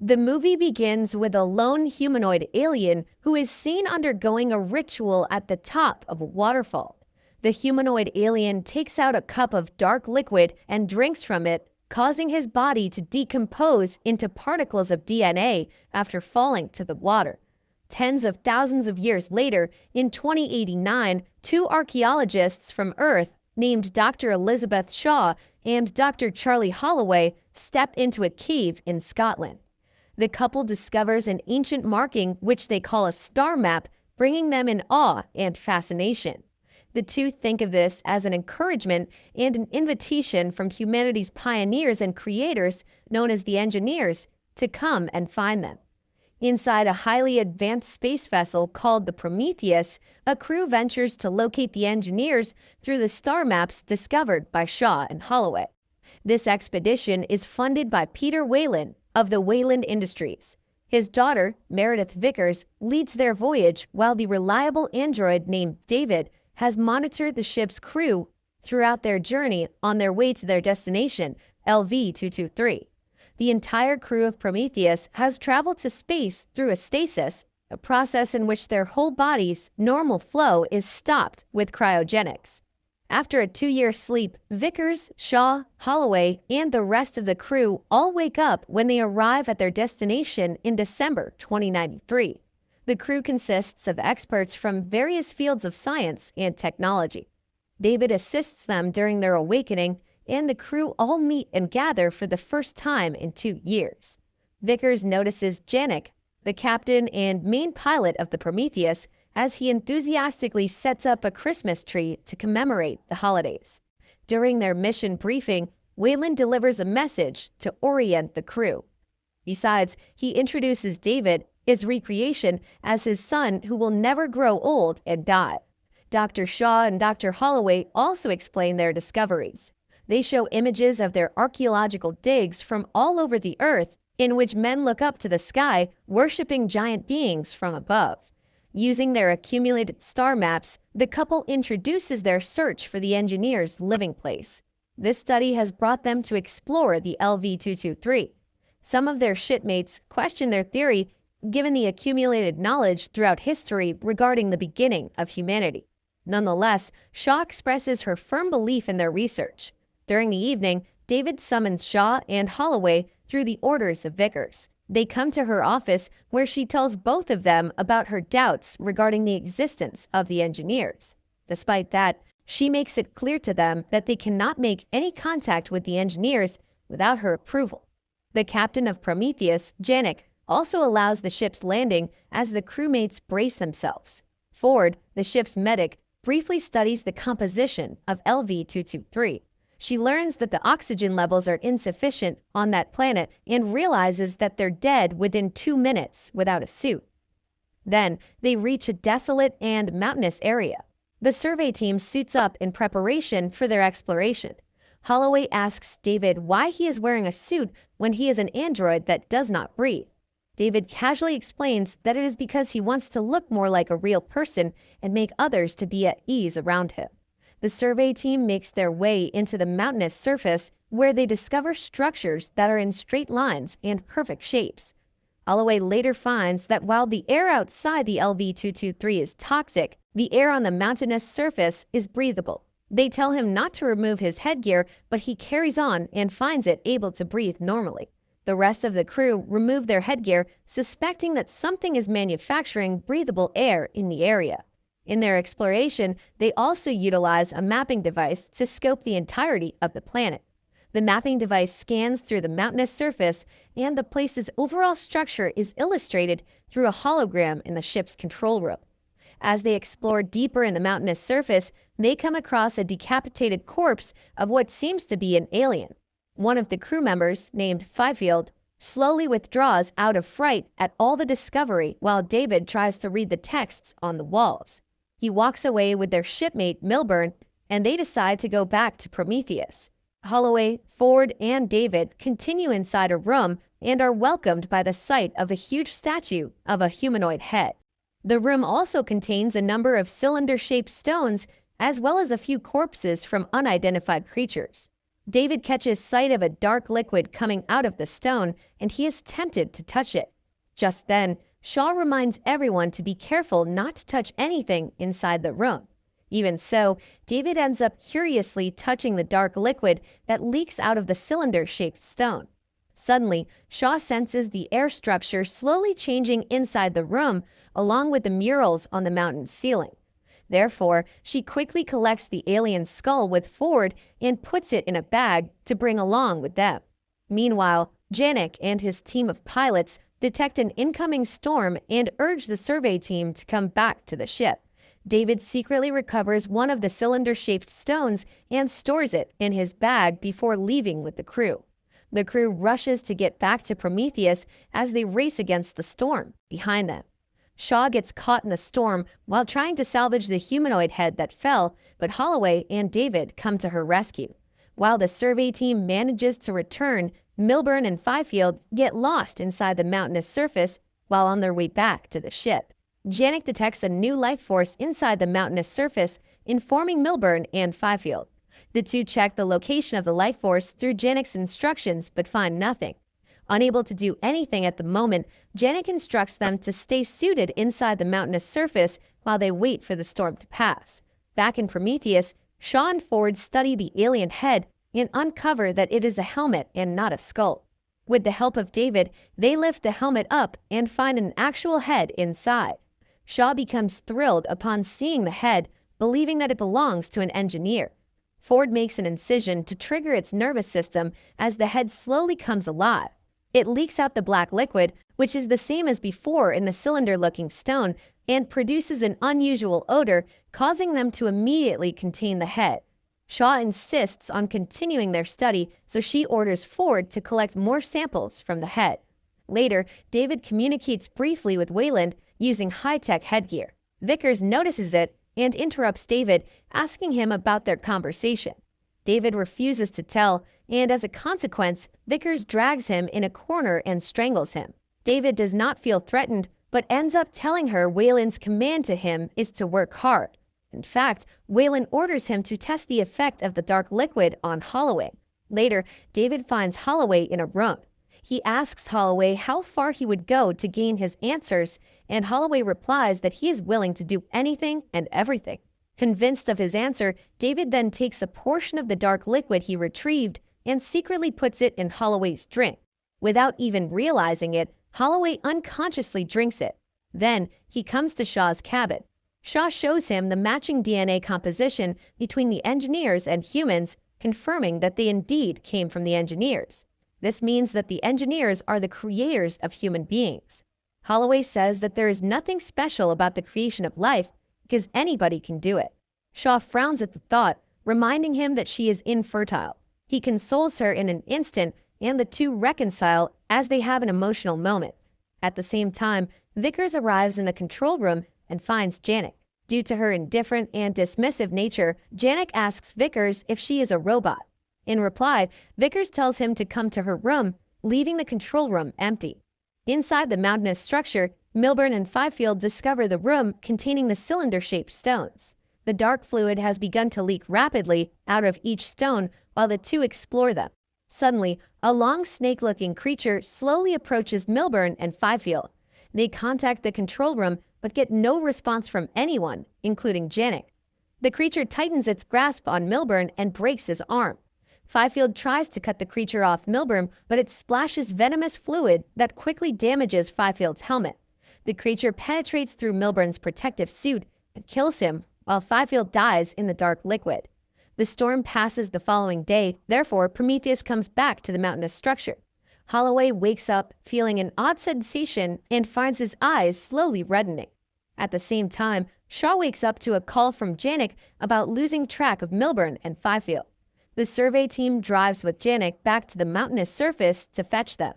The movie begins with a lone humanoid alien who is seen undergoing a ritual at the top of a waterfall. The humanoid alien takes out a cup of dark liquid and drinks from it, causing his body to decompose into particles of DNA after falling to the water. Tens of thousands of years later, in 2089, two archaeologists from Earth named Dr. Elizabeth Shaw and Dr. Charlie Holloway step into a cave in Scotland. The couple discovers an ancient marking which they call a star map, bringing them in awe and fascination. The two think of this as an encouragement and an invitation from humanity's pioneers and creators, known as the engineers, to come and find them. Inside a highly advanced space vessel called the Prometheus, a crew ventures to locate the engineers through the star maps discovered by Shaw and Holloway. This expedition is funded by Peter Weyland of the Weyland Industries. His daughter, Meredith Vickers, leads their voyage while the reliable android named David has monitored the ship's crew throughout their journey on their way to their destination, LV-223. The entire crew of Prometheus has traveled to space through a stasis, a process in which their whole body's normal flow is stopped with cryogenics. After a 2-year sleep, Vickers, Shaw, Holloway, and the rest of the crew all wake up when they arrive at their destination in December 2093. The crew consists of experts from various fields of science and technology. David assists them during their awakening, and the crew all meet and gather for the first time in 2 years. Vickers notices Janik, the captain and main pilot of the Prometheus, as he enthusiastically sets up a Christmas tree to commemorate the holidays. During their mission briefing, Weyland delivers a message to orient the crew. Besides, he introduces David, his recreation, as his son who will never grow old and die. Dr. Shaw and Dr. Holloway also explain their discoveries. They show images of their archaeological digs from all over the earth, in which men look up to the sky, worshiping giant beings from above. Using their accumulated star maps, the couple introduces their search for the engineers' living place. This study has brought them to explore the LV-223. Some of their shipmates question their theory, given the accumulated knowledge throughout history regarding the beginning of humanity. Nonetheless, Shaw expresses her firm belief in their research. During the evening, David summons Shaw and Holloway through the orders of Vickers. They come to her office where she tells both of them about her doubts regarding the existence of the engineers. Despite that, she makes it clear to them that they cannot make any contact with the engineers without her approval. The captain of Prometheus, Janik, also allows the ship's landing as the crewmates brace themselves. Ford, the ship's medic, briefly studies the composition of LV-223. She learns that the oxygen levels are insufficient on that planet and realizes that they're dead within 2 minutes without a suit. Then, they reach a desolate and mountainous area. The survey team suits up in preparation for their exploration. Holloway asks David why he is wearing a suit when he is an android that does not breathe. David casually explains that it is because he wants to look more like a real person and make others to be at ease around him. The survey team makes their way into the mountainous surface where they discover structures that are in straight lines and perfect shapes. Holloway later finds that while the air outside the LV-223 is toxic, the air on the mountainous surface is breathable. They tell him not to remove his headgear, but he carries on and finds it able to breathe normally. The rest of the crew remove their headgear, suspecting that something is manufacturing breathable air in the area. In their exploration, they also utilize a mapping device to scope the entirety of the planet. The mapping device scans through the mountainous surface, and the place's overall structure is illustrated through a hologram in the ship's control room. As they explore deeper in the mountainous surface, they come across a decapitated corpse of what seems to be an alien. One of the crew members, named Fifield, slowly withdraws out of fright at all the discovery while David tries to read the texts on the walls. He walks away with their shipmate Milburn, and they decide to go back to Prometheus. Holloway, Ford, and David continue inside a room and are welcomed by the sight of a huge statue of a humanoid head. The room also contains a number of cylinder-shaped stones as well as a few corpses from unidentified creatures. David catches sight of a dark liquid coming out of the stone, and he is tempted to touch it. Just then, Shaw reminds everyone to be careful not to touch anything inside the room. Even so, David ends up curiously touching the dark liquid that leaks out of the cylinder-shaped stone. Suddenly, Shaw senses the air structure slowly changing inside the room, along with the murals on the mountain's ceiling. Therefore, she quickly collects the alien skull with Ford and puts it in a bag to bring along with them. Meanwhile, Janik and his team of pilots detect an incoming storm and urge the survey team to come back to the ship. David secretly recovers one of the cylinder-shaped stones and stores it in his bag before leaving with the crew. The crew rushes to get back to Prometheus as they race against the storm behind them. Shaw gets caught in the storm while trying to salvage the humanoid head that fell, but Holloway and David come to her rescue. While the survey team manages to return, Milburn and Fifield get lost inside the mountainous surface while on their way back to the ship. Janik detects a new life force inside the mountainous surface, informing Milburn and Fifield. The two check the location of the life force through Janik's instructions but find nothing. Unable to do anything at the moment, Janik instructs them to stay suited inside the mountainous surface while they wait for the storm to pass. Back in Prometheus, Shaw and Ford study the alien head and uncover that it is a helmet and not a skull. With the help of David, they lift the helmet up and find an actual head inside. Shaw becomes thrilled upon seeing the head, believing that it belongs to an engineer. Ford makes an incision to trigger its nervous system as the head slowly comes alive. It leaks out the black liquid, which is the same as before in the cylinder-looking stone, and produces an unusual odor, causing them to immediately contain the head. Shaw insists on continuing their study, so she orders Ford to collect more samples from the head. Later, David communicates briefly with Weyland using high-tech headgear. Vickers notices it and interrupts David, asking him about their conversation. David refuses to tell, and as a consequence, Vickers drags him in a corner and strangles him. David does not feel threatened, but ends up telling her Weyland's command to him is to work hard. In fact, Weyland orders him to test the effect of the dark liquid on Holloway. Later, David finds Holloway in a room. He asks Holloway how far he would go to gain his answers, and Holloway replies that he is willing to do anything and everything. Convinced of his answer, David then takes a portion of the dark liquid he retrieved and secretly puts it in Holloway's drink. Without even realizing it, Holloway unconsciously drinks it. Then, he comes to Shaw's cabin. Shaw shows him the matching DNA composition between the engineers and humans, confirming that they indeed came from the engineers. This means that the engineers are the creators of human beings. Holloway says that there is nothing special about the creation of life because anybody can do it. Shaw frowns at the thought, reminding him that she is infertile. He consoles her in an instant, and the two reconcile as they have an emotional moment. At the same time, Vickers arrives in the control room and finds Janik. Due to her indifferent and dismissive nature, Janik asks Vickers if she is a robot. In reply, Vickers tells him to come to her room, leaving the control room empty. Inside the mountainous structure, Milburn and Fifield discover the room containing the cylinder-shaped stones. The dark fluid has begun to leak rapidly out of each stone while the two explore them. Suddenly, a long snake-looking creature slowly approaches Milburn and Fifield. They contact the control room but get no response from anyone, including Janik. The creature tightens its grasp on Milburn and breaks his arm. Fifield tries to cut the creature off Milburn, but it splashes venomous fluid that quickly damages Fifield's helmet. The creature penetrates through Milburn's protective suit and kills him, while Fifield dies in the dark liquid. The storm passes the following day, therefore Prometheus comes back to the mountainous structure. Holloway wakes up feeling an odd sensation and finds his eyes slowly reddening. At the same time, Shaw wakes up to a call from Janik about losing track of Milburn and Fifield. The survey team drives with Janik back to the mountainous surface to fetch them.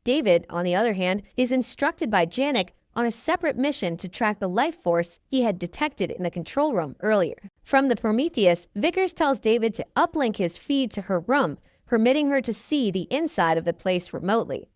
David, on the other hand, is instructed by Janik on a separate mission to track the life force he had detected in the control room earlier. From the Prometheus, Vickers tells David to uplink his feed to her room, permitting her to see the inside of the place remotely.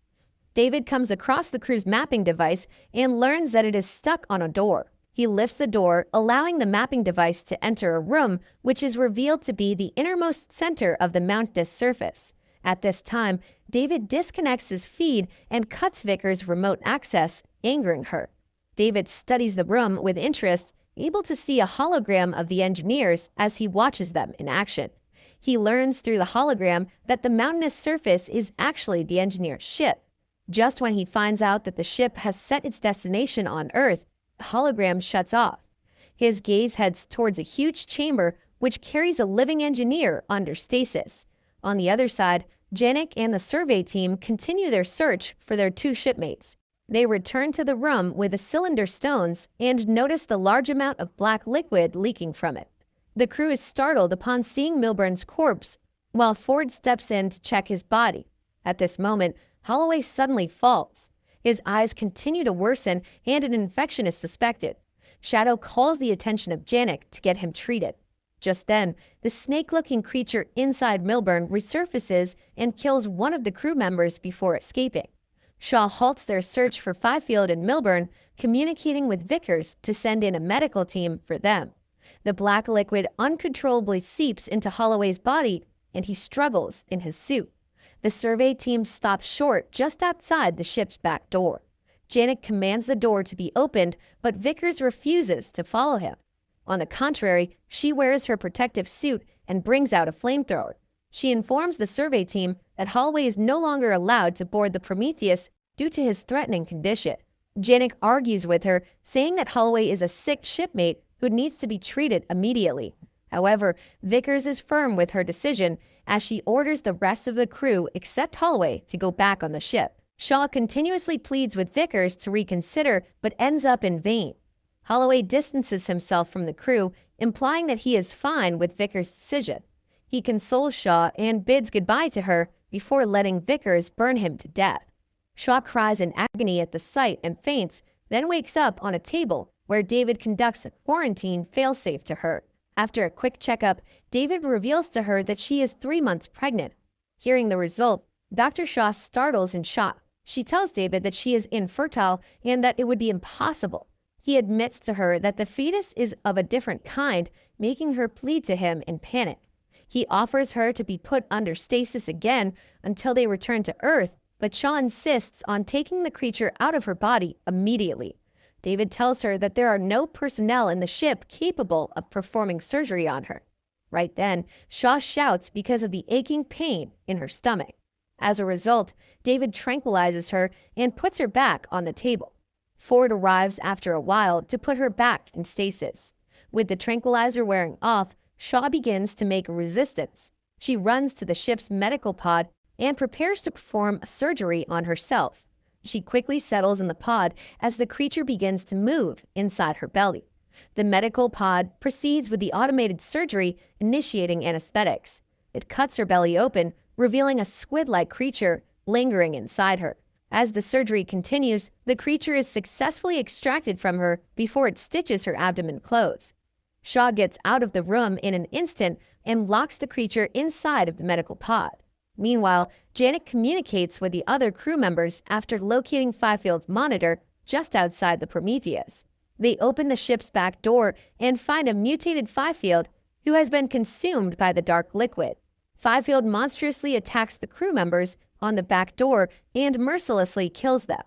David comes across the crew's mapping device and learns that it is stuck on a door. He lifts the door, allowing the mapping device to enter a room, which is revealed to be the innermost center of the mountainous surface. At this time, David disconnects his feed and cuts Vickers' remote access, angering her. David studies the room with interest, able to see a hologram of the engineers as he watches them in action. He learns through the hologram that the mountainous surface is actually the engineer's ship. Just when he finds out that the ship has set its destination on Earth, the hologram shuts off. His gaze heads towards a huge chamber which carries a living engineer under stasis. On the other side, Janek and the survey team continue their search for their two shipmates. They return to the room with the cylinder stones and notice the large amount of black liquid leaking from it. The crew is startled upon seeing Milburn's corpse, while Ford steps in to check his body. At this moment, Holloway suddenly falls. His eyes continue to worsen and an infection is suspected. Shadow calls the attention of Janek to get him treated. Just then, the snake-looking creature inside Milburn resurfaces and kills one of the crew members before escaping. Shaw halts their search for Fifield and Milburn, communicating with Vickers to send in a medical team for them. The black liquid uncontrollably seeps into Holloway's body, and he struggles in his suit. The survey team stops short just outside the ship's back door. Janek commands the door to be opened, but Vickers refuses to follow him. On the contrary, she wears her protective suit and brings out a flamethrower. She informs the survey team that Holloway is no longer allowed to board the Prometheus due to his threatening condition. Janek argues with her, saying that Holloway is a sick shipmate who needs to be treated immediately. However, Vickers is firm with her decision as she orders the rest of the crew except Holloway to go back on the ship. Shaw continuously pleads with Vickers to reconsider but ends up in vain. Holloway distances himself from the crew, implying that he is fine with Vickers' decision. He consoles Shaw and bids goodbye to her before letting Vickers burn him to death. Shaw cries in agony at the sight and faints, then wakes up on a table where David conducts a quarantine failsafe to her. After a quick checkup, David reveals to her that she is 3 months pregnant. Hearing the result, Dr. Shaw startles in shock. She tells David that she is infertile and that it would be impossible. He admits to her that the fetus is of a different kind, making her plead to him in panic. He offers her to be put under stasis again until they return to Earth, but Shaw insists on taking the creature out of her body immediately. David tells her that there are no personnel in the ship capable of performing surgery on her. Right then, Shaw shouts because of the aching pain in her stomach. As a result, David tranquilizes her and puts her back on the table. Ford arrives after a while to put her back in stasis. With the tranquilizer wearing off, Shaw begins to make a resistance. She runs to the ship's medical pod and prepares to perform a surgery on herself. She quickly settles in the pod as the creature begins to move inside her belly. The medical pod proceeds with the automated surgery, initiating anesthetics. It cuts her belly open, revealing a squid-like creature lingering inside her. As the surgery continues, the creature is successfully extracted from her before it stitches her abdomen closed. Shaw gets out of the room in an instant and locks the creature inside of the medical pod. Meanwhile, Janek communicates with the other crew members after locating Fifield's monitor just outside the Prometheus. They open the ship's back door and find a mutated Fifield who has been consumed by the dark liquid. Fifield monstrously attacks the crew members on the back door and mercilessly kills them.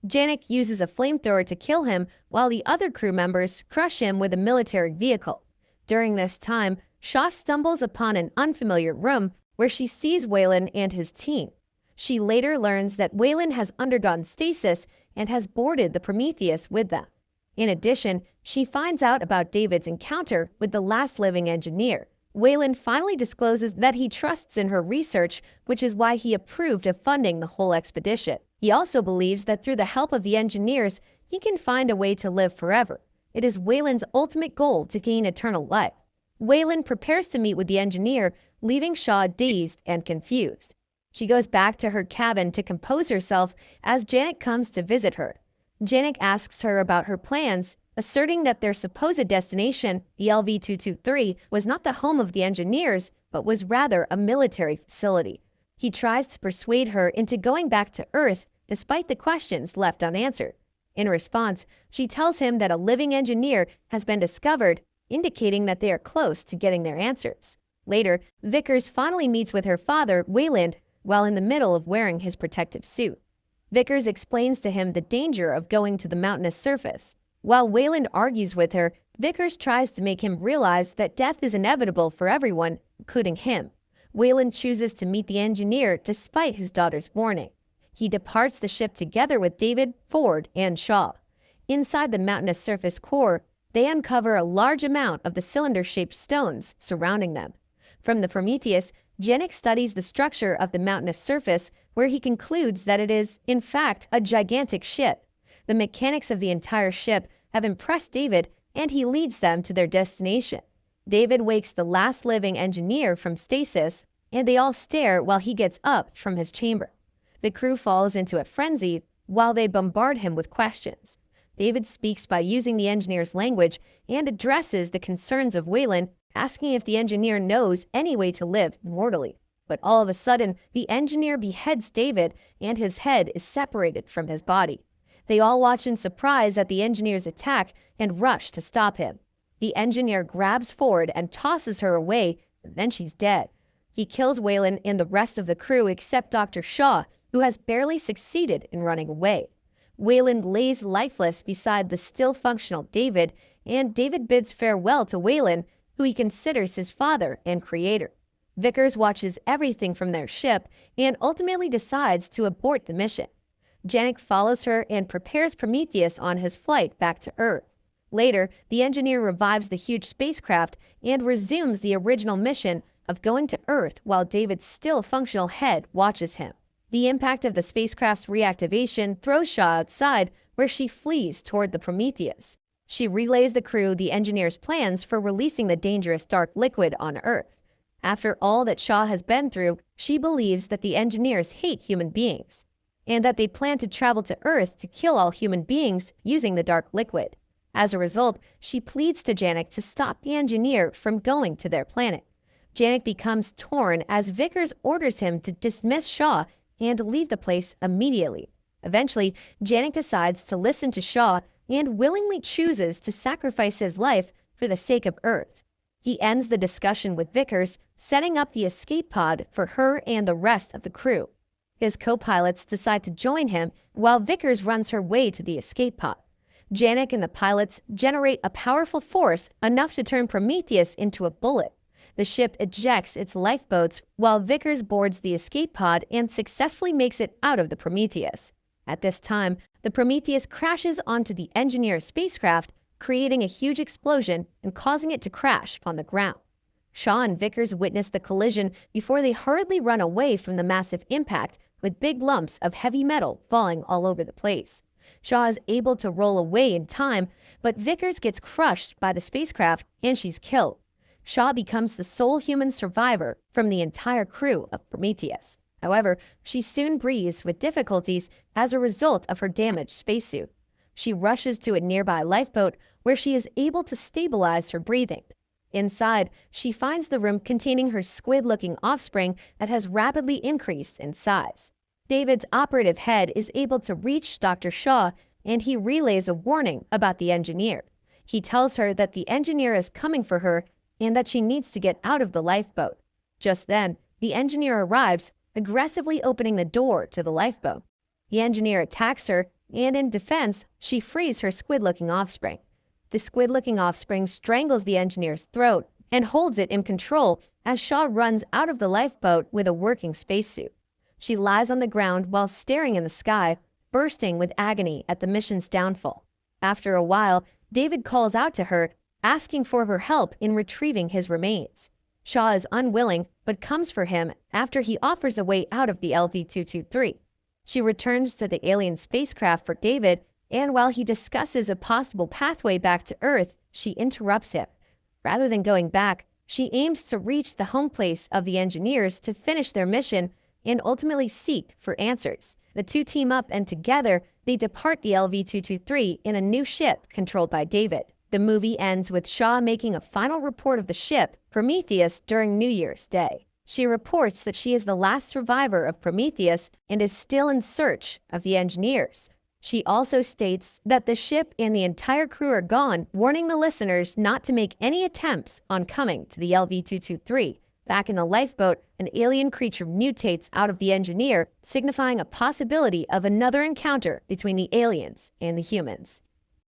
Janek uses a flamethrower to kill him while the other crew members crush him with a military vehicle. During this time, Shaw stumbles upon an unfamiliar room where she sees Weyland and his team. She later learns that Weyland has undergone stasis and has boarded the Prometheus with them. In addition, she finds out about David's encounter with the last living engineer. Weyland finally discloses that he trusts in her research, which is why he approved of funding the whole expedition. He also believes that through the help of the engineers, he can find a way to live forever. It is Weyland's ultimate goal to gain eternal life. Weyland prepares to meet with the engineer, leaving Shaw dazed and confused. She goes back to her cabin to compose herself as Janek comes to visit her. Janek asks her about her plans, asserting that their supposed destination, the LV-223, was not the home of the engineers, but was rather a military facility. He tries to persuade her into going back to Earth, despite the questions left unanswered. In response, she tells him that a living engineer has been discovered, indicating that they are close to getting their answers. Later, Vickers finally meets with her father, Weyland, while in the middle of wearing his protective suit. Vickers explains to him the danger of going to the mountainous surface. While Weyland argues with her, Vickers tries to make him realize that death is inevitable for everyone, including him. Weyland chooses to meet the engineer despite his daughter's warning. He departs the ship together with David, Ford, and Shaw. Inside the mountainous surface core, they uncover a large amount of the cylinder-shaped stones surrounding them. From the Prometheus, Janek studies the structure of the mountainous surface, where he concludes that it is, in fact, a gigantic ship. The mechanics of the entire ship have impressed David, and he leads them to their destination. David wakes the last living engineer from stasis, and they all stare while he gets up from his chamber. The crew falls into a frenzy while they bombard him with questions. David speaks by using the engineer's language and addresses the concerns of Weyland, asking if the engineer knows any way to live immortally. But all of a sudden, the engineer beheads David, and his head is separated from his body. They all watch in surprise at the engineer's attack and rush to stop him. The engineer grabs Ford and tosses her away, and then she's dead. He kills Weyland and the rest of the crew except Dr. Shaw, who has barely succeeded in running away. Weyland lays lifeless beside the still functional David, and David bids farewell to Weyland, who he considers his father and creator. Vickers watches everything from their ship and ultimately decides to abort the mission. Janek follows her and prepares Prometheus on his flight back to Earth. Later, the engineer revives the huge spacecraft and resumes the original mission of going to Earth while David's still functional head watches him. The impact of the spacecraft's reactivation throws Shaw outside, where she flees toward the Prometheus. She relays the crew the engineer's plans for releasing the dangerous dark liquid on Earth. After all that Shaw has been through, she believes that the engineers hate human beings, and that they plan to travel to Earth to kill all human beings using the dark liquid. As a result, she pleads to Janek to stop the engineer from going to their planet. Janek becomes torn as Vickers orders him to dismiss Shaw and leave the place immediately. Eventually, Janek decides to listen to Shaw and willingly chooses to sacrifice his life for the sake of Earth. He ends the discussion with Vickers, setting up the escape pod for her and the rest of the crew. His co-pilots decide to join him while Vickers runs her way to the escape pod. Janek and the pilots generate a powerful force enough to turn Prometheus into a bullet. The ship ejects its lifeboats while Vickers boards the escape pod and successfully makes it out of the Prometheus. At this time, the Prometheus crashes onto the engineer's spacecraft, creating a huge explosion and causing it to crash on the ground. Shaw and Vickers witness the collision before they hurriedly run away from the massive impact, with big lumps of heavy metal falling all over the place. Shaw is able to roll away in time, but Vickers gets crushed by the spacecraft and she's killed. Shaw becomes the sole human survivor from the entire crew of Prometheus. However, she soon breathes with difficulties as a result of her damaged spacesuit. She rushes to a nearby lifeboat where she is able to stabilize her breathing. Inside, she finds the room containing her squid-looking offspring that has rapidly increased in size. David's operative head is able to reach Dr. Shaw, and he relays a warning about the engineer. He tells her that the engineer is coming for her and that she needs to get out of the lifeboat. Just then, the engineer arrives, aggressively opening the door to the lifeboat. The engineer attacks her, and in defense, she frees her squid-looking offspring. The squid-looking offspring strangles the engineer's throat and holds it in control as Shaw runs out of the lifeboat with a working spacesuit. She lies on the ground while staring in the sky, bursting with agony at the mission's downfall. After a while, David calls out to her, asking for her help in retrieving his remains. Shaw is unwilling, but comes for him after he offers a way out of the LV-223. She returns to the alien spacecraft for David, and while he discusses a possible pathway back to Earth, she interrupts him. Rather than going back, she aims to reach the home place of the engineers to finish their mission and ultimately seek for answers. The two team up, and together, they depart the LV-223 in a new ship controlled by David. The movie ends with Shaw making a final report of the ship, Prometheus, during New Year's Day. She reports that she is the last survivor of Prometheus and is still in search of the engineers. She also states that the ship and the entire crew are gone, warning the listeners not to make any attempts on coming to the LV-223. Back in the lifeboat, an alien creature mutates out of the engineer, signifying a possibility of another encounter between the aliens and the humans.